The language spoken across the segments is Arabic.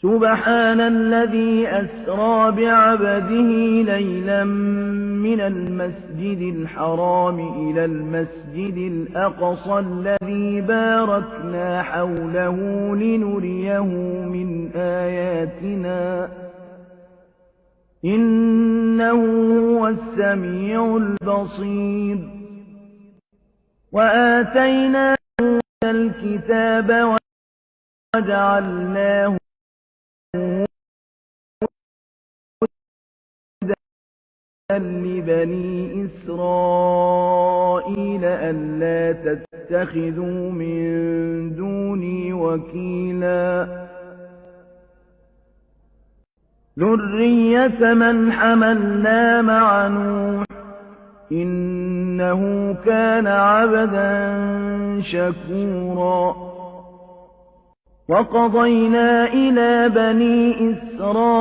سبحان الذي أسرى بعبده ليلا من المسجد الحرام إلى المسجد الأقصى الذي باركنا حوله لنريه من آياتنا إنه هو السميع البصير وآتيناه الكتاب وجعلناه لبني إسرائيل ألا تتخذوا من دوني وكيلا ذرية من حملنا مع نوح إنه كان عبدا شكورا وقضينا إلى بني إسرائيل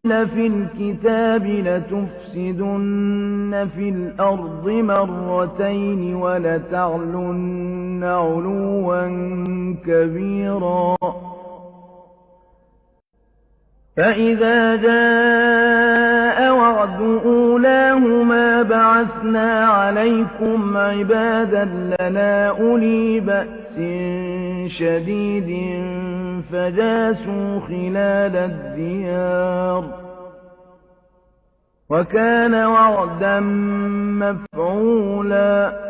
في الكتاب لتفسدن في الأرض مرتين ولتعلن علوا كبيرا فإذا جاء وعد أولاهما بعثنا عليكم عبادا لنا أولي بأس شديد فجاسوا خلال الديار وكان وعدا مفعولا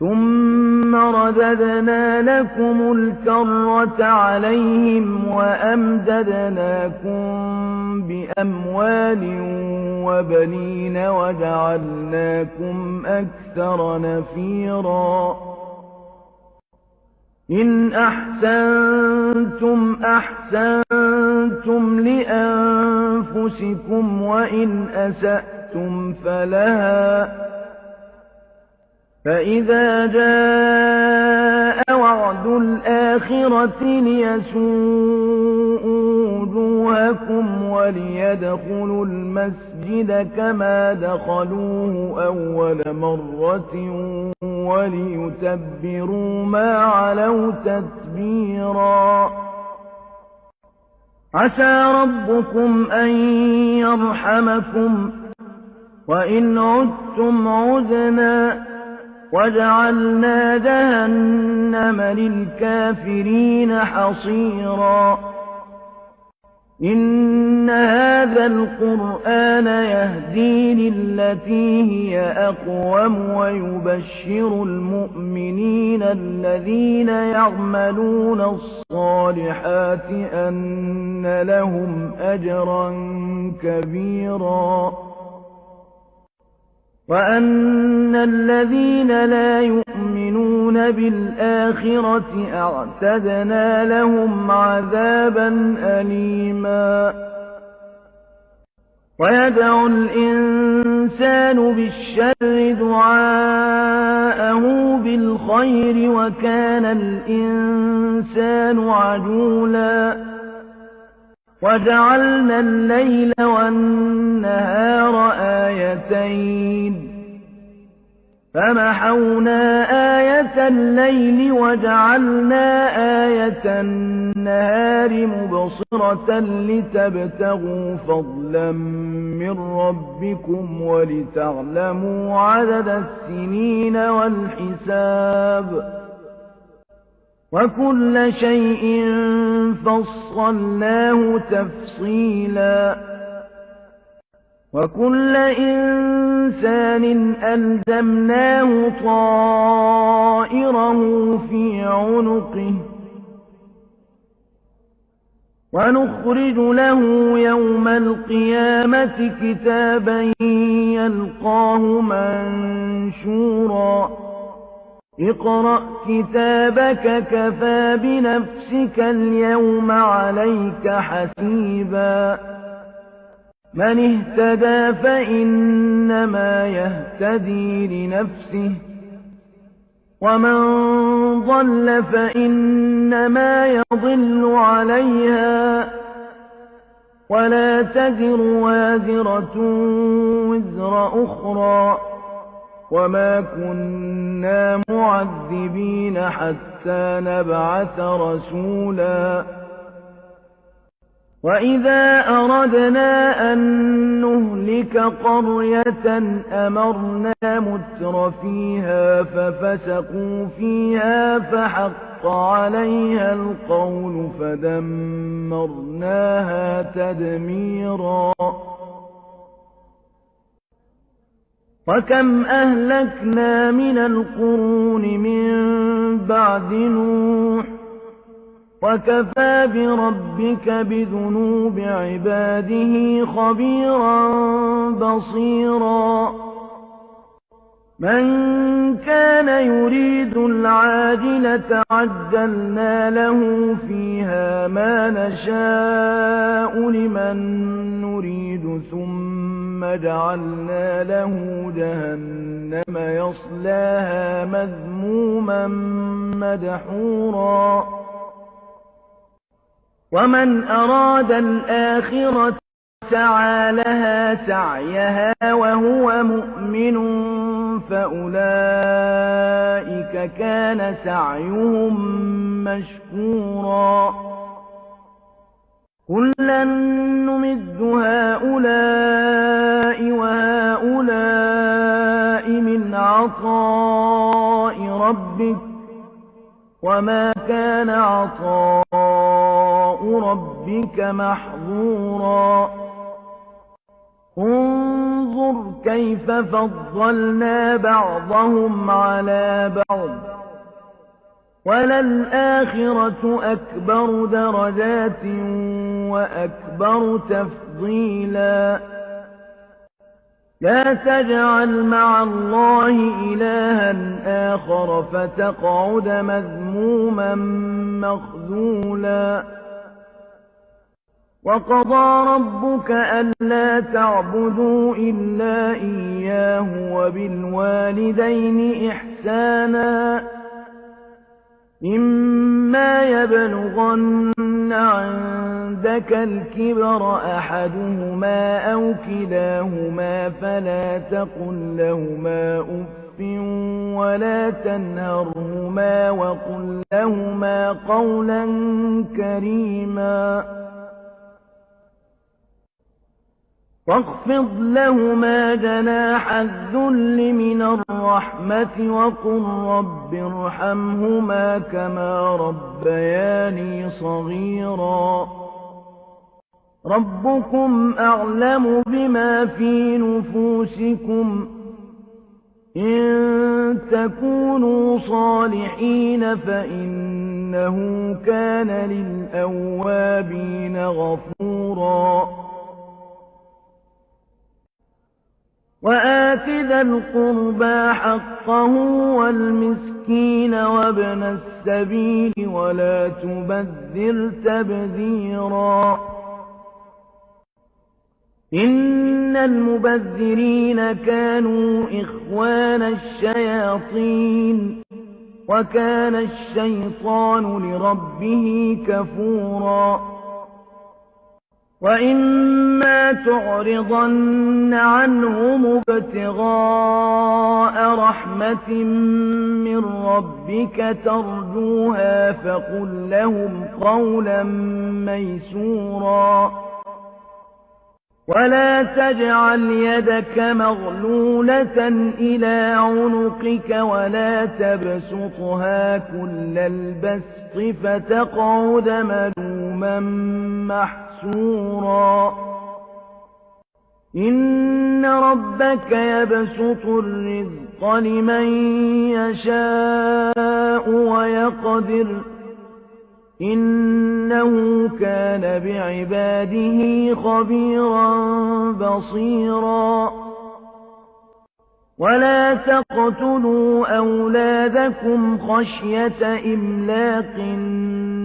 ثم رددنا لكم الكرة عليهم وأمددناكم بأموال وبنين وجعلناكم أكثر نفيرا إن أحسنتم أحسنتم لأنفسكم وإن أسأتم فلها فإذا جاء وعد الآخرة ليسوءوا وجوهكم وليدخلوا المسجد كما دخلوه أول مرة وليتبروا ما علوا تتبيرا عسى ربكم أن يرحمكم وإن عدتم عدنا وجعلنا جهنم للكافرين حصيرا إن هذا القرآن يهدي للتي هي أقوم ويبشر المؤمنين الذين يعملون الصالحات أن لهم أجرا كبيرا وأن الذين لا يؤمنون بالآخرة أعتدنا لهم عذابا أليما ويدعو الإنسان بالشر دعاءه بالخير وكان الإنسان عجولا وجعلنا الليل والنهار آيتين فمحونا آية الليل وجعلنا آية النهار مبصرة لتبتغوا فضلا من ربكم ولتعلموا عدد السنين والحساب وكل شيء فصلناه تفصيلا وكل إنسان ألزمناه طائره في عنقه ونخرج له يوم القيامة كتابا يلقاه منشورا اقرأ كتابك كفى بنفسك اليوم عليك حسيبا من اهتدى فإنما يهتدي لنفسه ومن ضل فإنما يضل عليها ولا تزر وازرة وزر أخرى وما كنا معذبين حتى نبعث رسولا وَإِذَا أَرَدْنَا أَن نُّهْلِكَ قَرْيَةً أَمَرْنَا مُتْرَ فِيهَا فَفَسَقُوا فِيهَا فَحَقَّ عَلَيْهَا الْقَوْلُ فَدَمَّرْنَاهَا تَدْمِيرًا وَكَمْ أَهْلَكْنَا مِنَ الْقُرُونِ مِن بَعْدِ نُوحٍ وَكَفَىٰ بِرَبِّكَ بِذُنُوبِ عِبَادِهِ خَبِيرًا بَصِيرًا مَن كَانَ يُرِيدُ الْعَاجِلَةَ عَجَّلْنَا لَهُ فِيهَا مَا نَشَاءُ لِمَن نُّرِيدُ ثُمَّ جَعَلْنَا لَهُ جَهَنَّمَ يَصْلَاهَا مَذْمُومًا مَّدْحُورًا وَمَنْ أَرَادَ الْآخِرَةَ وَسَعَىٰ لَهَا سَعْيَهَا وَهُوَ مُؤْمِنٌ فَأُولَٰئِكَ كَانَ سَعْيُهُم مَّشْكُورًا كُلًّا نُّمِدُّ هَٰؤُلَاءِ وَهَٰؤُلَاءِ مِنْ عَطَاءِ رَبِّكَ وَمَا كَانَ عَطَاءُ رَبِّكَ مَحْظُورًا انظُرْ كَيْفَ فَضَّلْنَا بَعْضَهُمْ عَلَىٰ بَعْضٍ وَلَلْآخِرَةُ أَكْبَرُ دَرَجَاتٍ وَأَكْبَرُ تَفْضِيلًا لَا تَجْعَلْ مَعَ اللَّهِ إِلَٰهًا آخَرَ فَتَقْعُدَ مَذْمُومًا مَّخْذُولًا وَقَضَىٰ رَبُّكَ أَلَّا تَعْبُدُوا إِلَّا إِيَّاهُ وَبِالْوَالِدَيْنِ إِحْسَانًا إِمَّا يَبْلُغَنَّ عِندَكَ الْكِبَرَ أَحَدُهُمَا أَوْ كِلَاهُمَا فَلَا تَقُل لَّهُمَا أُفٍّ وَلَا تَنْهَرْهُمَا وَقُل لَّهُمَا قَوْلًا كَرِيمًا وَاخْفِضْ لَهُمَا جَنَاحَ الذُّلِّ مِنَ الرَّحْمَةِ وَقُل رَّبِّ ارْحَمْهُمَا كَمَا رَبَّيَانِي صَغِيرًا رَّبُّكُمْ أَعْلَمُ بِمَا فِي نُفُوسِكُمْ إِن تَكُونُوا صَالِحِينَ فَإِنَّهُ كَانَ لِلْأَوَّابِينَ غَفُورًا وَآتِ ذَا الْقُرْبَىٰ حَقَّهُ وَالْمِسْكِينَ وَابْنَ السَّبِيلِ وَلَا تُبَذِّرْ تَبْذِيرًا إِنَّ الْمُبَذِّرِينَ كَانُوا إِخْوَانَ الشَّيَاطِينِ وَكَانَ الشَّيْطَانُ لِرَبِّهِ كَفُورًا وَإِمَّا تُعْرِضَنَّ عَنْهُمُ ابْتِغَاءَ رَحْمَةٍ مِّن رَّبِّكَ تَرْجُوهَا فَقُل لَّهُمْ قَوْلًا مَّيْسُورًا وَلَا تَجْعَلْ يَدَكَ مَغْلُولَةً إِلَىٰ عُنُقِكَ وَلَا تَبْسُطْهَا كُلَّ الْبَسْطِ فَتَقْعُدَ مَلُومًا مَّحْسُورًا إِنَّ رَبَّكَ يَبْسُطُ الرِّزْقَ لِمَن يَشَاءُ وَيَقْدِرُ إِنَّهُ كَانَ بِعِبَادِهِ خَبِيرًا بَصِيرًا وَلَا تَقْتُلُوا أَوْلَادَكُمْ خَشْيَةَ إِمْلَاقٍ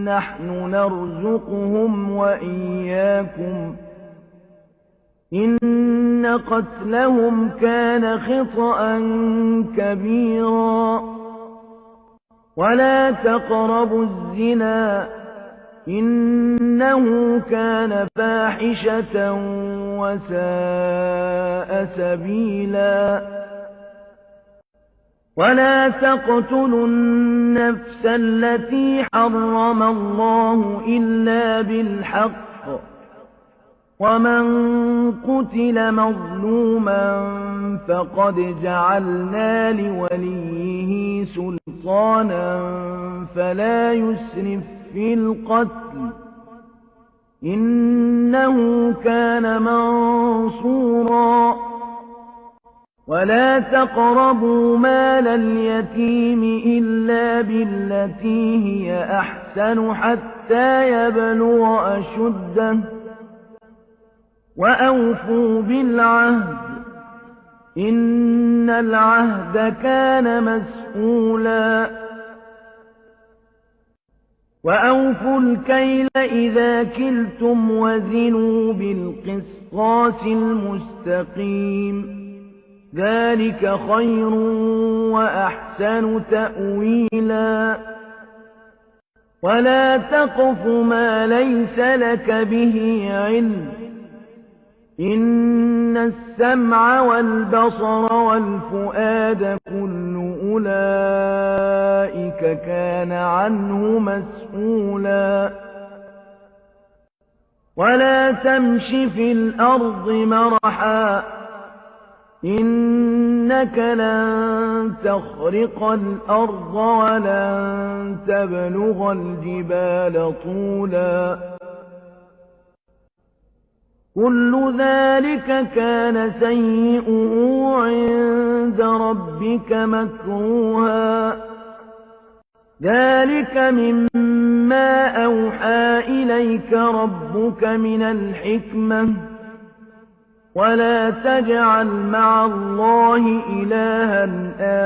نَّحْنُ نَرْزُقُهُمْ وَإِيَّاكُمْ إِنَّ قَتْلَهُمْ كَانَ خِطْئًا كَبِيرًا وَلَا تَقْرَبُوا الزِّنَا إِنَّهُ كَانَ فَاحِشَةً وَسَاءَ سَبِيلًا وَلَا تَقْتُلُوا النَّفْسَ الَّتِي حَرَّمَ اللَّهُ إِلَّا بِالْحَقِّ ومن قتل مظلوما فقد جعلنا لوليه سلطانا فلا يسرف في القتل إنه كان منصورا ولا تقربوا مال اليتيم إلا بالتي هي أحسن حتى يبلغ أشده وأوفوا بالعهد إن العهد كان مسؤولا وأوفوا الكيل إذا كلتم وزنوا بالقسطاس المستقيم ذلك خير وأحسن تأويلا ولا تقف ما ليس لك به علم إن السمع والبصر والفؤاد كل أولئك كان عنه مسؤولا ولا تمش في الأرض مرحا إنك لن تخرق الأرض ولن تبلغ الجبال طولا كل ذلك كان سيئه عند ربك مكروها ذلك مما أوحى إليك ربك من الحكمة ولا تجعل مع الله إلها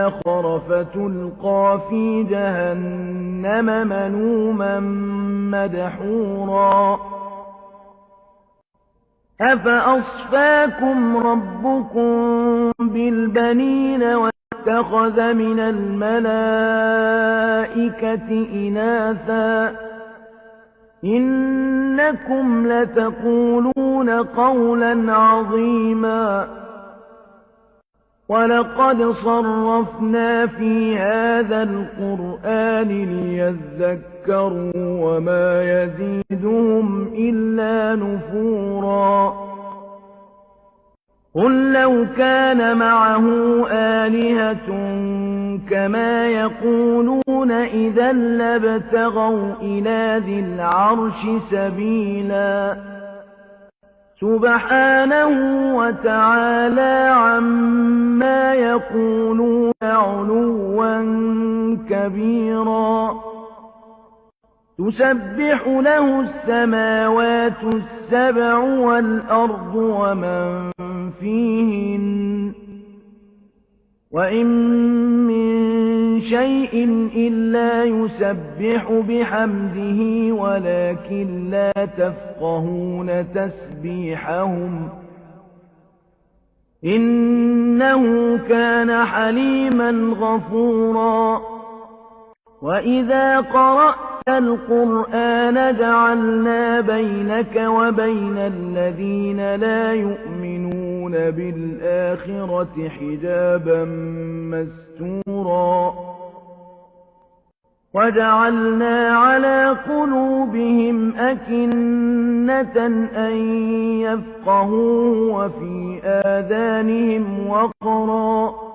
آخر فتلقى في جهنم ملوما مدحورا أفأصفاكم ربكم بالبنين واتخذ من الملائكة إناثا إنكم لتقولون قولا عظيما ولقد صرفنا في هذا القرآن ليذكروا وما يزيدهم إلا نفورا قل لو كان معه آلهة كما يقولون إذا لابتغوا إلى ذي العرش سبيلا سبحانه وتعالى عما يقولون علوا كبيرا تسبح له السماوات السبع والأرض ومن فيهن وإن من شيء إلا يسبح بحمده ولكن لا تفقهون تسبيحهم إنه كان حليما غفورا وإذا قرأت القرآن جعلنا بينك وبين الذين لا يؤمنون بالآخرة حجابا مستورا وجعلنا على قلوبهم أكنة أن يفقهوه وفي آذانهم وقرا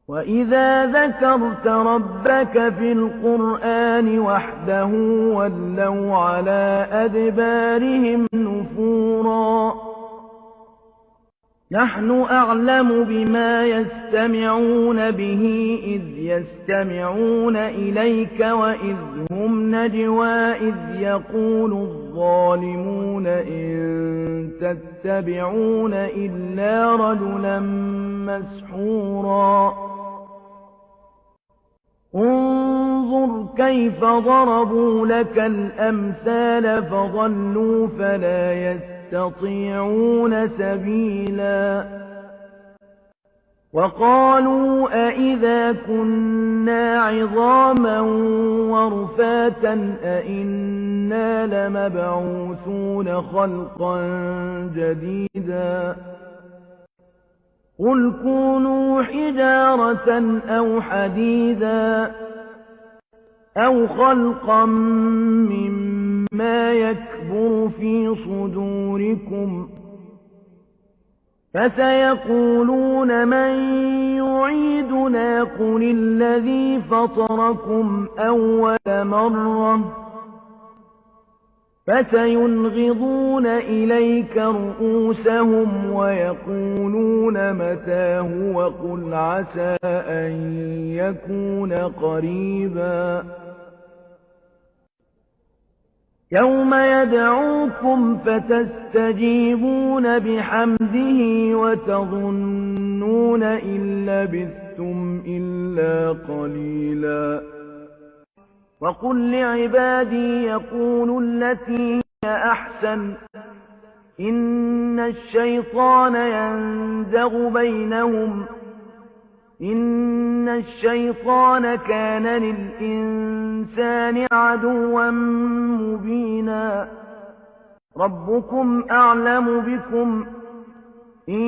وإذا ذكرت ربك في القرآن وحده ولوا على أدبارهم نفورا نحن أعلم بما يستمعون به إذ يستمعون إليك وإذ هم نجوى إذ يقول الظالمون إن تتبعون إلا رجلا مسحورا انظر كيف ضربوا لك الأمثال فضلوا فلا يستطيعون سبيلا وقالوا أئذا كنا عظاما ورفاتا أئنا لمبعوثون خلقا جديدا قل كونوا حجارة أو حديدا أو خلقا مما يكبر يكبر في صدوركم فسيقولون من يعيدنا قل الذي فطركم أول مرة فسينغضون إليك رؤوسهم ويقولون متى هو قل عسى أن يكون قريبا يوم يدعوكم فتستجيبون بحمده وتظنون إن لبثتم إلا قليلا وقل لعبادي يقولوا التي هي أحسن إن الشيطان ينزغ بينهم إن الشيطان كان للإنسان عدوا مبينا ربكم أعلم بكم إن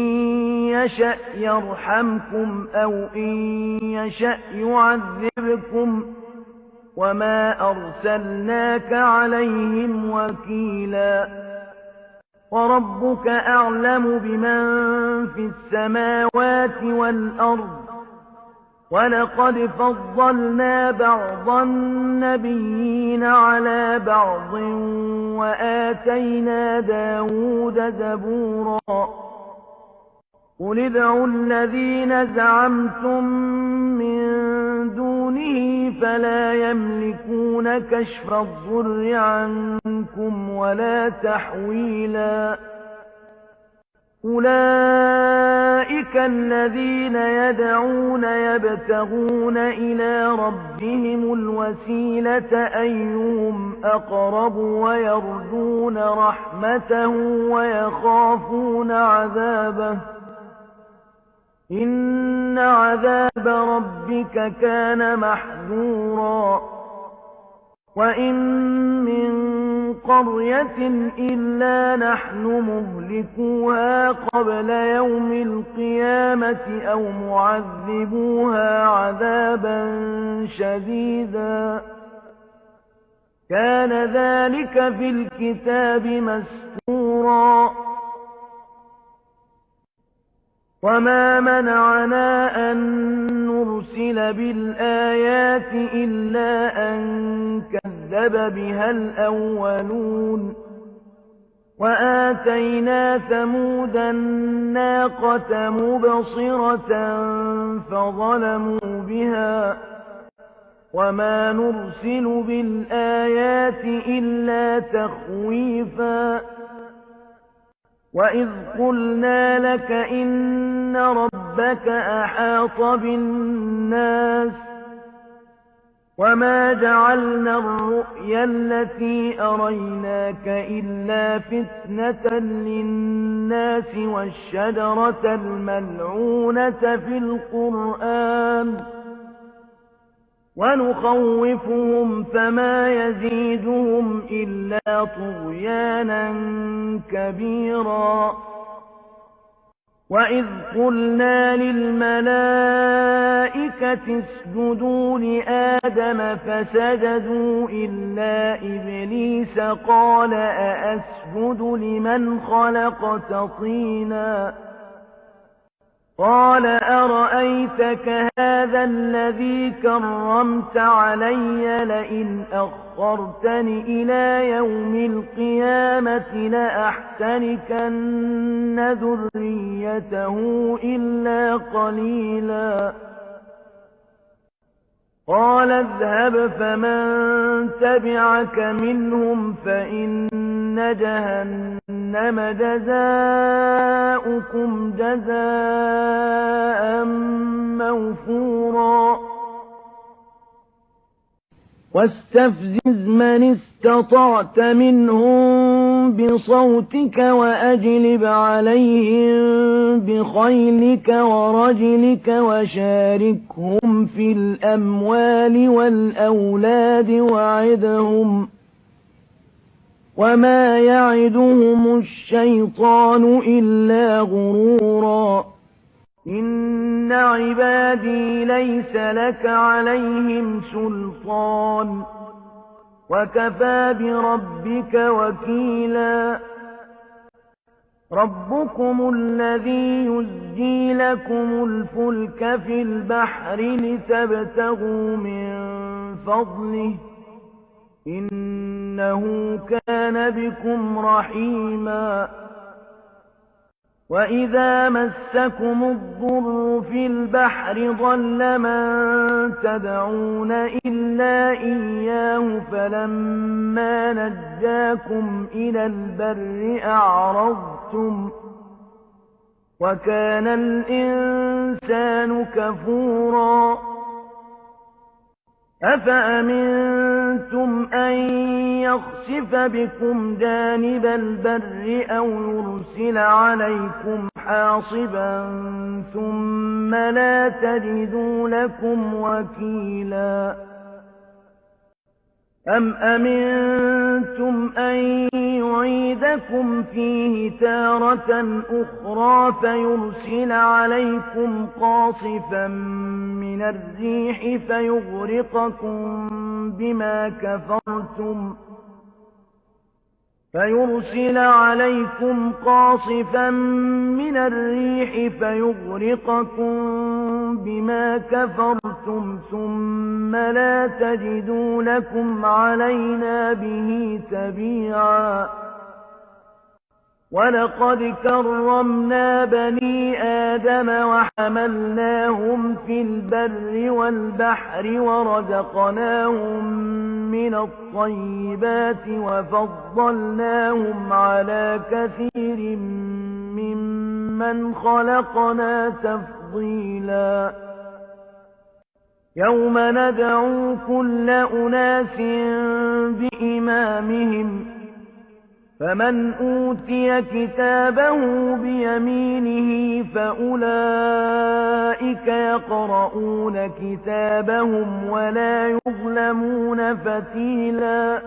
يشأ يرحمكم أو إن يشأ يعذبكم وما أرسلناك عليهم وكيلا وربك أعلم بمن في السماوات والأرض ولقد فضلنا بعض النبيين على بعض وآتينا داود زبورا قل ادعوا الذين زعمتم من دونه فلا يملكون كشف الضر عنكم ولا تحويلا أولئك الذين يدعون يبتغون إلى ربهم الوسيلة أيهم أقرب ويرجون رحمته ويخافون عذابه إن عذاب ربك كان محذورا وإن من قرية إلا نحن مهلكوها قبل يوم القيامة أو معذبوها عذابا شديدا كان ذلك في الكتاب مسطورا وما منعنا أن نرسل بالآيات إلا أن كذب بها الأولون وآتينا ثمود الناقة مبصرة فظلموا بها وما نرسل بالآيات إلا تخويفا وإذ قلنا لك إن ربك أحاط بالناس وما جعلنا الرؤيا التي أريناك إلا فتنة للناس والشجرة الملعونة في القرآن ونخوفهم فما يزيدهم إلا طغيانا كبيرا وإذ قلنا للملائكة اسجدوا لآدم فسجدوا إلا إبليس قال أأسجد لمن خلقت طينا قال أرأيتك هذا الذي كرمت علي لئن أخرتني إلى يوم القيامة لأحتركن ذريته إلا قليلا قال اذهب فمن تبعك منهم فإن جهنم جزاؤكم جزاء موفورا واستفزز من استطعت منهم بصوتك وأجلب عليهم بخيلك ورجلك وشاركهم في الأموال والأولاد وعدهم وما يعدهم الشيطان إلا غرورا إن عبادي ليس لك عليهم سلطان وكفى بربك وكيلا ربكم الذي يزجي لكم الفلك في البحر لتبتغوا من فضله إنه كان بكم رحيما وإذا مسكم الضر في البحر ضل من تدعون إلا إياه فلما نجاكم إلى البر أعرضتم وكان الإنسان كفورا أفأمنتم أن يخسف بكم جانب البر أو يرسل عليكم حاصبا ثم لا تجدوا لكم وكيلا أم أمنتم أن يعيدكم فيه تارة أخرى فيرسل عليكم قاصفا من الريح فيغرقكم بما كفرتم ثم لا تجدوا لكم علينا به تبيعا ولقد كرمنا بني آدم وحملناهم في البر والبحر ورزقناهم من الطيبات وفضلناهم على كثير ممن خلقنا تفضيلا يوم ندعو كل أناس بإمامهم فمن أوتي كتابه بيمينه فأولئك يقرؤون كتابهم ولا يظلمون فتيلا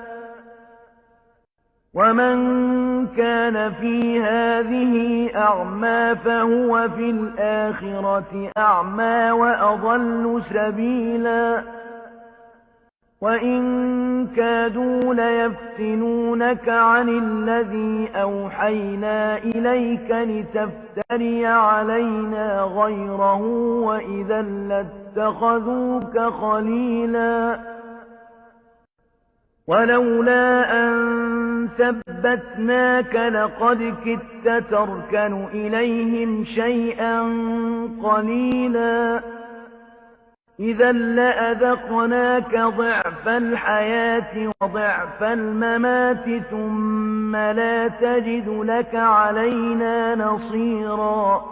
ومن كان في هذه أعمى فهو في الآخرة أعمى وأضل سبيلا وإن كادوا ليفتنونك عن الذي أوحينا إليك لتفتري علينا غيره وإذا لاتخذوك خليلا ولولا أن ثبتناك لقد كدت تركن إليهم شيئا قليلا إذا لأذقناك ضعف الحياة وضعف الممات ثم لا تجد لك علينا نصيرا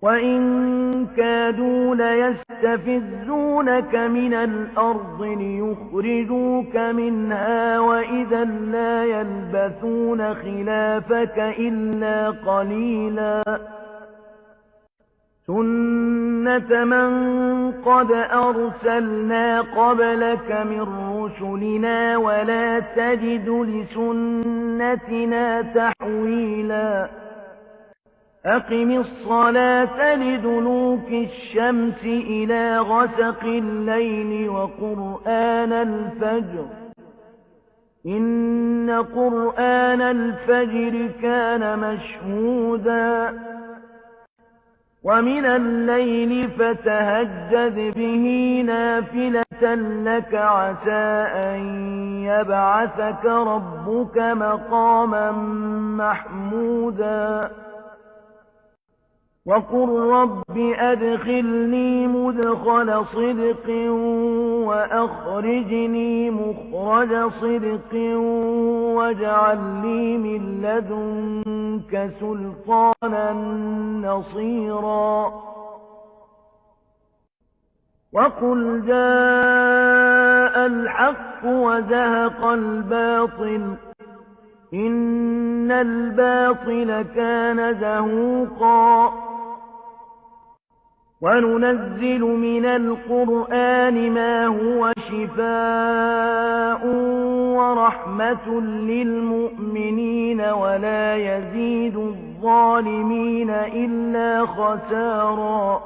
وإن كادوا ليستفزونك من الأرض ليخرجوك منها وإذا لا يلبثون خلافك إلا قليلا سنة من قد أرسلنا قبلك من رسلنا ولا تجد لسنتنا تحويلا أقم الصلاة لدلوك الشمس إلى غسق الليل وقرآن الفجر إن قرآن الفجر كان مشهودا ومن الليل فتهجد به نافلة لك عسى أن يبعثك ربك مقاما محمودا وقل رب أدخلني مدخل صدق وأخرجني مخرج صدق واجعل لي من لدنك سلطانا نصيرا وقل جاء الحق وزهق الباطل إن الباطل كان زهوقا وننزل من القرآن ما هو شفاء ورحمة للمؤمنين ولا يزيد الظالمين إلا خسارا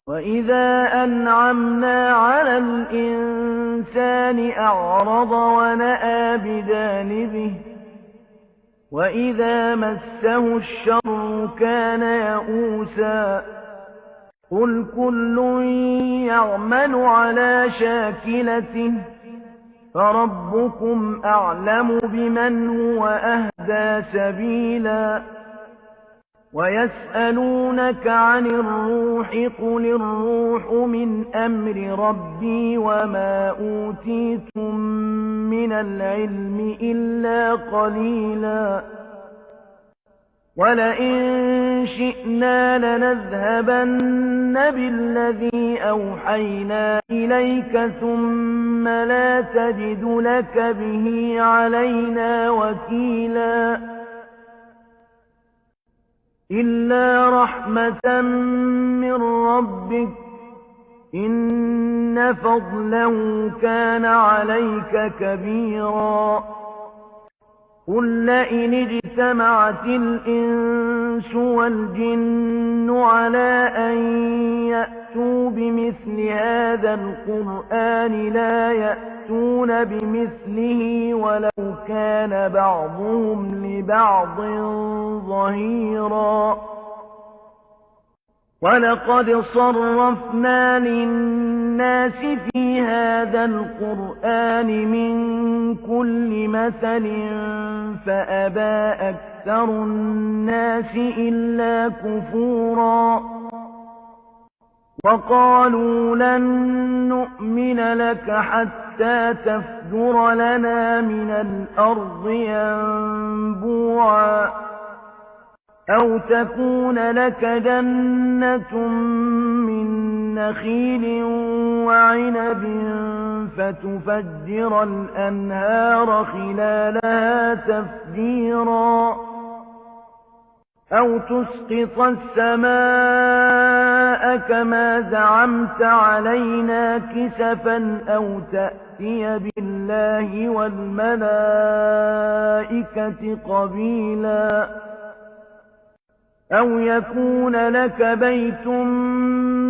وَإِذَا أَنْعَمْنَا عَلَى الْإِنسَانِ أَعْرَضَ وَنَأَىٰ بِجَانِبِهِ وَإِذَا مَسَّهُ الشَّرُّ كَانَ يَئُوسًا قُلْ كُلٌّ يَعْمَلُ عَلَىٰ شَاكِلَتِهِ فَرَبُّكُمْ أَعْلَمُ بِمَنْ هُوَ أَهْدَىٰ سَبِيلًا وَيَسْأَلُونَكَ عَنِ الرُّوحِ قُلِ الرُّوحُ مِنْ أَمْرِ رَبِّي وَمَا أُوتِيتُم مِّنَ الْعِلْمِ إِلَّا قَلِيلًا وَلَئِن شِئْنَا لَنَذْهَبَنَّ بِالَّذِي أَوْحَيْنَا إِلَيْكَ ثُمَّ لَا تَجِدُ لَكَ بِهِ عَلَيْنَا وَكِيلًا إِلَّا رَحْمَةً مِّن رَّبِّكَ إِنَّ فَضْلَهُ كَانَ عَلَيْكَ كَبِيرًا قُل لَّئِنِ اجْتَمَعَتِ الْإِنسُ وَالْجِنُّ عَلَىٰ أَن يَأْتُوا بِمِثْلِ هَٰذَا الْقُرْآنِ لَا يَأْتُونَ بِمِثْلِهِ وَلَوْ كَانَ بَعْضُهُمْ لِبَعْضٍ ظَهِيرًا وَلَقَدْ صَرَّفْنَا لِلنَّاسِ فِي هَٰذَا الْقُرْآنِ مِن كُلِّ مَثَلٍ فَأَبَىٰ أَكْثَرُ النَّاسِ إِلَّا كُفُورًا وَقَالُوا لَن نُّؤْمِنَ لَكَ حَتَّىٰ تَفْجُرَ لَنَا مِنَ الْأَرْضِ يَنبُوعًا أَوْ تَكُونَ لَكَ جَنَّةٌ مِّن نَّخِيلٍ وَعِنَبٍ فَتُفَجِّرَ الْأَنْهَارَ خِلَالَهَا تَفْجِيرًا أَوْ تُسْقِطَ السَّمَاءَ كَمَا زَعَمْتَ عَلَيْنَا كِسَفًا أَوْ تَأْتِيَ بِاللَّهِ وَالْمَلَائِكَةِ قَبِيلًا أَوْ يَكُونَ لَكَ بَيْتٌ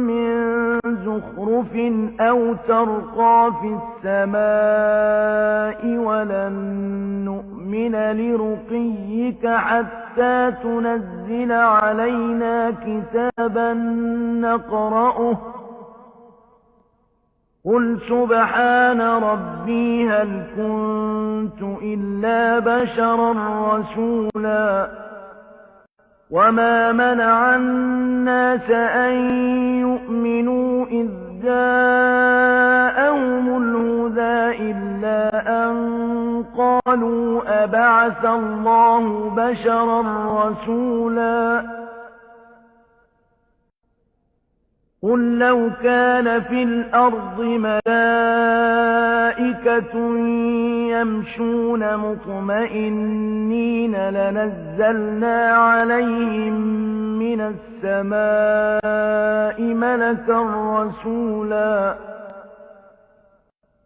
مِّن زُخْرُفٍ أَوْ تَرْقَىٰ فِي السَّمَاءِ وَلَن نُّؤْمِنَ لِرُقِيِّكَ حَتَّىٰ تُنَزِّلَ عَلَيْنَا كِتَابًا نَّقْرَؤُهُ قُلْ سُبْحَانَ رَبِّي هَلْ كُنتُ إِلَّا بَشَرًا رَّسُولًا وَمَا مَنَعَ النَّاسَ أَن يُؤْمِنُوا إِذْ جَاءَهُمُ الْهُدَىٰ إِلَّا أَن قَالُوا أَبَعَثَ اللَّهُ بَشَرًا رَّسُولًا قُل لَّوْ كَانَ فِي الْأَرْضِ مَلَائِكَةٌ يَمْشُونَ مُطْمَئِنِّينَ لَنَزَّلْنَا عَلَيْهِم مِّنَ السَّمَاءِ مَلَكًا رَّسُولًا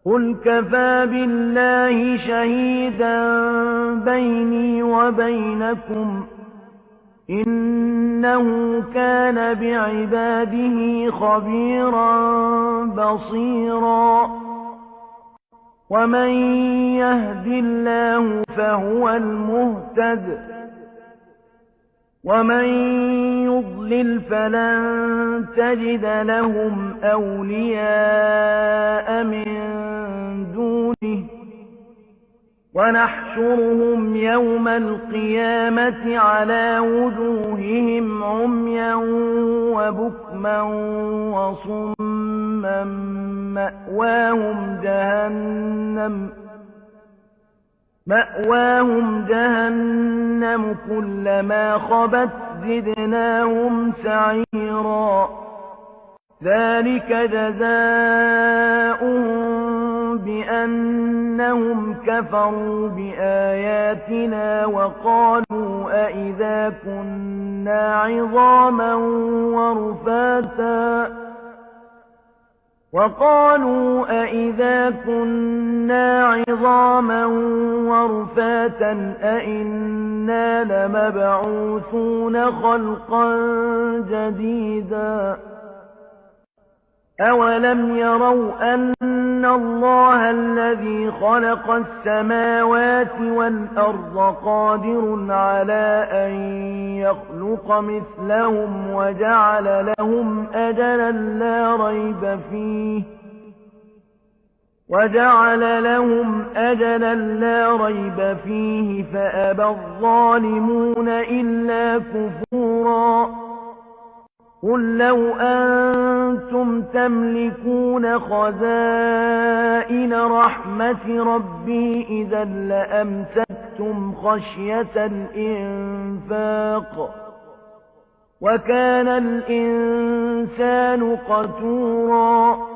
قُلْ كَفَىٰ بِاللَّهِ شَهِيدًا بَيْنِي وَبَيْنَكُمْ إِنَّهُ كَانَ بِعِبَادِهِ خَبِيرًا بَصِيرًا وَمَن يَهْدِ اللَّهُ فَهُوَ الْمُهْتَدِ وَمَن يُضْلِلْ فَلَن تَجِدَ لَهُمْ أَوْلِيَاءَ مِن دُونِهِ وَنَحْشُرُهُمْ يَوْمَ الْقِيَامَةِ عَلَىٰ وُجُوهِهِمْ عُمْيًا وَبُكْمًا وَصُمًّا مَّأْوَاهُمْ جَهَنَّمُ كُلَّمَا خَبَتْ زِدْنَاهُمْ سَعِيرًا ذَٰلِكَ جَزَاؤُهُم بِأَنَّهُمْ كَفَرُوا بِآيَاتِنَا وَقَالُوا أَإِذَا كُنَّا عِظَامًا وَرُفَاتًا أَإِنَّا لَمَبْعُوثُونَ خَلْقًا جَدِيدًا أَوَلَمْ يَرَوْا أَنَّ اللَّهَ الَّذِي خَلَقَ السَّمَاوَاتِ وَالْأَرْضَ قَادِرٌ عَلَىٰ أَن يَخْلُقَ مِثْلَهُمْ وَجَعَلَ لَهُمْ أَجَلًا لَّا رَيْبَ فِيهِ فَأَبَى الظَّالِمُونَ إِلَّا كُفُورًا قُل لَّوْ أَنتُمْ تَمْلِكُونَ خَزَائِنَ رَحْمَةِ رَبِّي إِذًا لَّأَمْسَكْتُمْ خَشْيَةَ الْإِنفَاقِ ۚ وَكَانَ الْإِنسَانُ قَتُورًا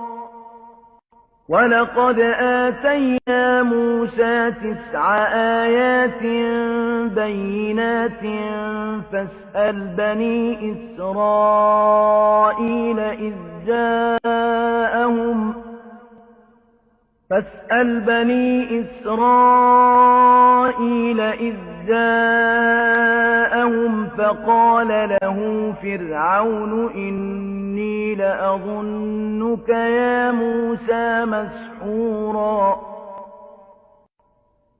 وَلَقَدْ آتَيْنَا مُوسَىٰ 9 آيَاتٍ بَيِّنَاتٍ فَاسْأَلْ بَنِي إِسْرَائِيلَ إِذْ جَاءَهُمْ فَقَالَ لَهُ فِرْعَوْنُ إِنِّي لَأَظُنُّكَ يَا مُوسَىٰ مَسْحُورًا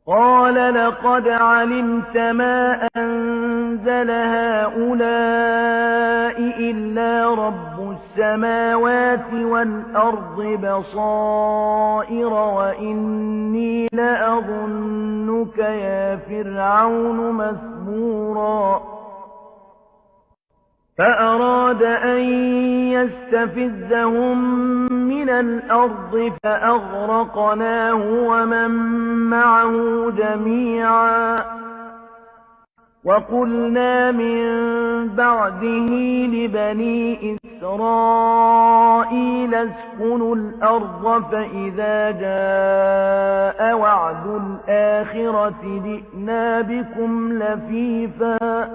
قَالَ لَقَدْ عَلِمْتَ مَا أَنزَلَ هَٰؤُلَاءِ إِلَّا رَبُّ السَّمَاوَاتِ وَالْأَرْضِ بَصَائِرَ وَإِنِّي لَأَظُنُّكَ يَا فِرْعَوْنُ مَثْبُورًا فَأَرَادَ أَن يَسْتَفِزَّهُم مِّنَ الْأَرْضِ فَأَغْرَقْنَاهُ وَمَن مَّعَهُ جَمِيعًا وَقُلْنَا مِن بَعْدِهِ لِبَنِي إِسْرَائِيلَ اسْكُنُوا الْأَرْضَ فَإِذَا جَاءَ وَعْدُ الْآخِرَةِ جِئْنَا بِكُمْ لَفِيفًا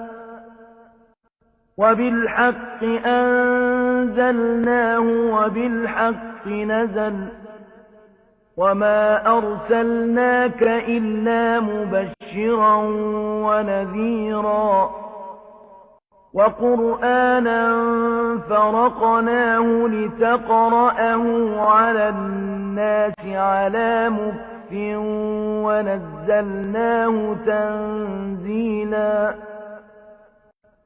وَبِالْحَقِّ أَنزَلْنَاهُ وَبِالْحَقِّ نَزَلَ وَمَا أَرْسَلْنَاكَ إِلَّا مُبَشِّرًا وَنَذِيرًا وَقُرْآنًا فَرَقْنَاهُ لِتَقْرَأَهُ عَلَى النَّاسِ عَلَىٰ مُكْثٍ وَنَزَّلْنَاهُ تَنزِيلًا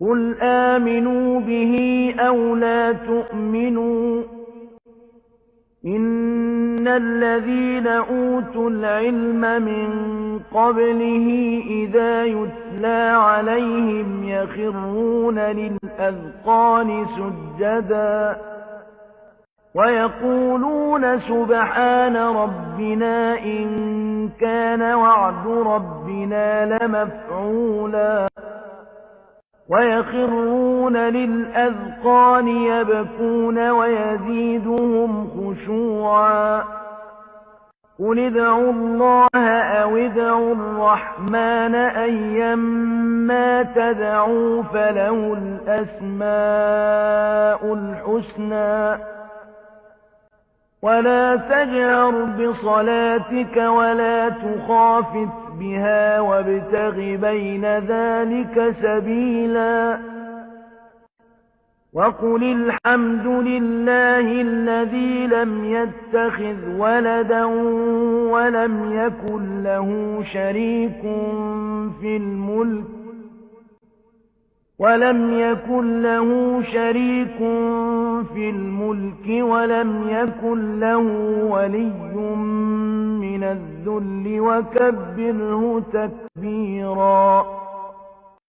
قُلْ آمِنُوا بِهِ أَوْ لَا تُؤْمِنُوا إِنَّ الَّذِينَ أُوتُوا الْعِلْمَ مِن قَبْلِهِ إِذَا يُتْلَىٰ عَلَيْهِمْ يَخِرُّونَ لِلْأَذْقَانِ سُجَّدًا وَيَقُولُونَ سُبْحَانَ رَبِّنَا إِن كَانَ وَعْدُ رَبِّنَا لَمَفْعُولًا وَيَخِرُّونَ لِلْأَذْقَانِ يَبْكُونَ وَيَزِيدُهُمْ خُشُوعًا قُلِ ادْعُوا اللَّهَ أَوِ ادْعُوا الرَّحْمَٰنَ أَيًّا مَّا تَدْعُوا فَلَهُ الْأَسْمَاءُ الْحُسْنَىٰ وَلَا تَجْهَرْ بِصَلَاتِكَ وَلَا تُخَافِتْ بِهَا وَابْتَغِ بَيْنَ ذَٰلِكَ سَبِيلًا وَقُلِ الْحَمْدُ لِلَّهِ الَّذِي لَمْ يَتَّخِذْ وَلَدًا وَلَمْ يَكُن لَّهُ شَرِيكٌ في الْمُلْكِ وَلَمْ يَكُن لَّهُ وَلِيٌّ مِّنَ الذُّلِّ وَكَبِّرْهُ تَكْبِيرًا